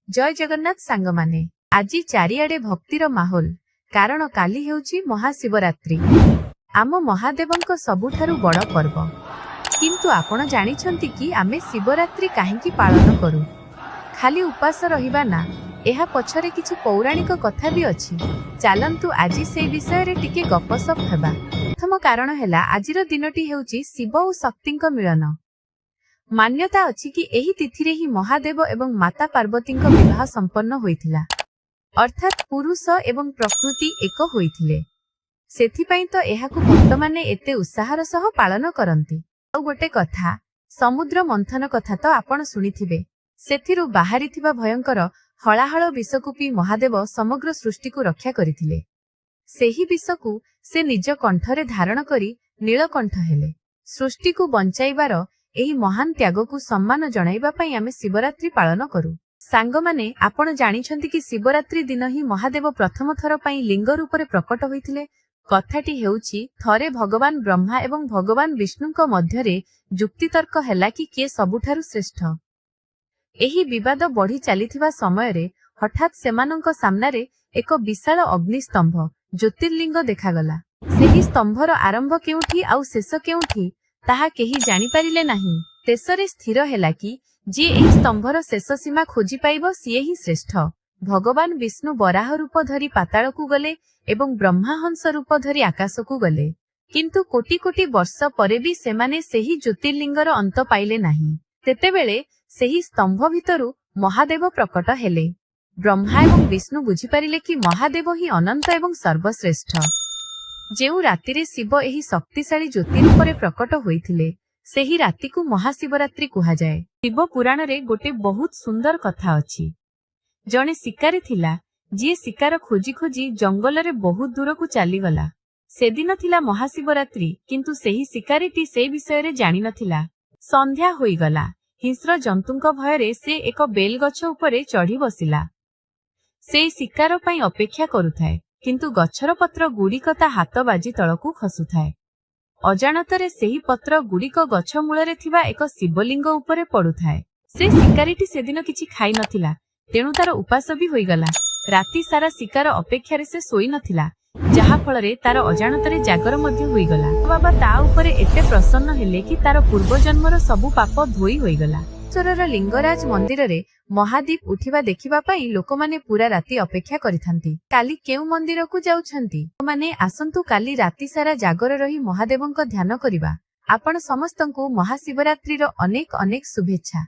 जय जगन्नाथ सांग माने आजी चारिआडे भक्तिर माहौल कारण काली हेउची महाशिवरात्रि आम महादेवंक सबुठारु बड़ पर्व। किंतु आपण जानिछंती कि आमे शिवरात्रि काहेकि पालन करू? खाली उपास रहिबा ना, एहा पछरे किछि पौराणिक कथा भी अछि। चालंतु आजी से विषय रे टिके गपसप हेबा। प्रथम कारण हेला आजिर दिनटी हेउची शिव और शक्तिंक मिलन। मान्यता अछि कि एही तिथिरे ही महादेव एवं माता पार्वतींक विवाह संपन्न होइथिला, अर्थात पुरुष एवं प्रकृति एक होइथिले। सेथिपई तो एहाकु भक्तमाने एते उत्साहर सह पालन करंती। आ गोटे कथा, समुद्र मंथन कथा तो आपण सुनिथिबे। सेथिरु बाहारिथिबा भयंकर हलाहल विषकु पी महादेव समग्र सृष्टि को रक्षा करिथिले। सेही विषकु से निज कंठरे धारण करी नीलकंठ हेले। सृष्टि को बंचाइबार एही महान त्याग को सम्मान जणाइबा पई आमे शिवरात्रि पालन करू। सांगमाने आपण जानिछंती कि शिवरात्रि दिन ही महादेव प्रथम थर पई लिंग रूपरे प्रकट होइथिले। कथाटी हेउची थरे भगवान ब्रह्मा एवं भगवान विष्णुଙ୍କ मध्यरे जुक्तितर्क हेला कि के सबुठारु श्रेष्ठ। एही विवाद बढ़ी चलीथिबा समयरे हठात सेमानंक सामनारे एक विशाल अग्निस्तंभ ज्योतिर्लिंग देखागला। सेही स्तंभर आरंभ केउठी आउ शेष केउठी ताहा केही जानि पारिले नाही। तेसरे स्थिर हेला कि जे एही स्तंभर शेष सीमा खोजी पाइबो सिए ही श्रेष्ठ। भगवान विष्णु बराह रूप धरी पाताळकु गले एवं ब्रह्मा हंस रूप धरी आकाशकु गले। किंतु कोटी कोटी वर्ष परे भी सेमाने सेही ज्योतिर्लिंगर अंत पाइले नाही। तेतेबेले सेही स्तंभ भितरु महादेव प्रकट हेले। ब्रह्मा एवं विष्णु बुझी पारिले कि महादेव ही अनंत एवं सर्वश्रेष्ठ। जेउ रातिरे शिव एही शक्तिशाली ज्योति रूपरे प्रकट होइथिले, सेही राति को महाशिवरात्रि कुहा जाए। शिव पुराण रे गोटे बहुत सुंदर कथा अछि। जणे शिकारी थिला, जी शिकार खोजी खोजी जंगल रे बहुत दूर को चली गला। से दिन थिला महाशिवरात्रि, किंतु सेही शिकारीटी से विषय रे जानि नथिला। संध्या होई गला। हिंस्र जंतुंक भयरे से एक बेल गछ उपरे चढ़ी बसिला। से शिकार पई अपेक्षा करुथाए, किंतु गछर पत्र गुड़िक ता हाथ बाजी तळकु खसुथाए। अजाणतरे सेही पत्र गुड़िक गछ मूलरे थिबा एक शिवलिंग उपरे पड़ुथाए। से शिकारीटी सेदिन किछि खाई नथिला, तेणु तार उपास भी होईगला। राति सारा शिकार अपेक्षारे से सोई नथिला, जहा फलरे तार अजाणतरे जागर मध्य होईगला। बाबा ता उपरे एते प्रसन्न हेले कि तार पूर्व जन्मर सबु पाप धोई होईगला। चरर लिंगराज मंदिर रे महादीप उठिबा देखिबा पई लोकमाने पूरा राति अपेक्षा करिथांती। काली केउ मंदिर को जाउछंती? माने आसंतु काली राति सारा जागर रही महादेवंक ध्यान करिबा। आपण समस्तंकु महाशिवरात्रि रो अनेक अनेक शुभेच्छा।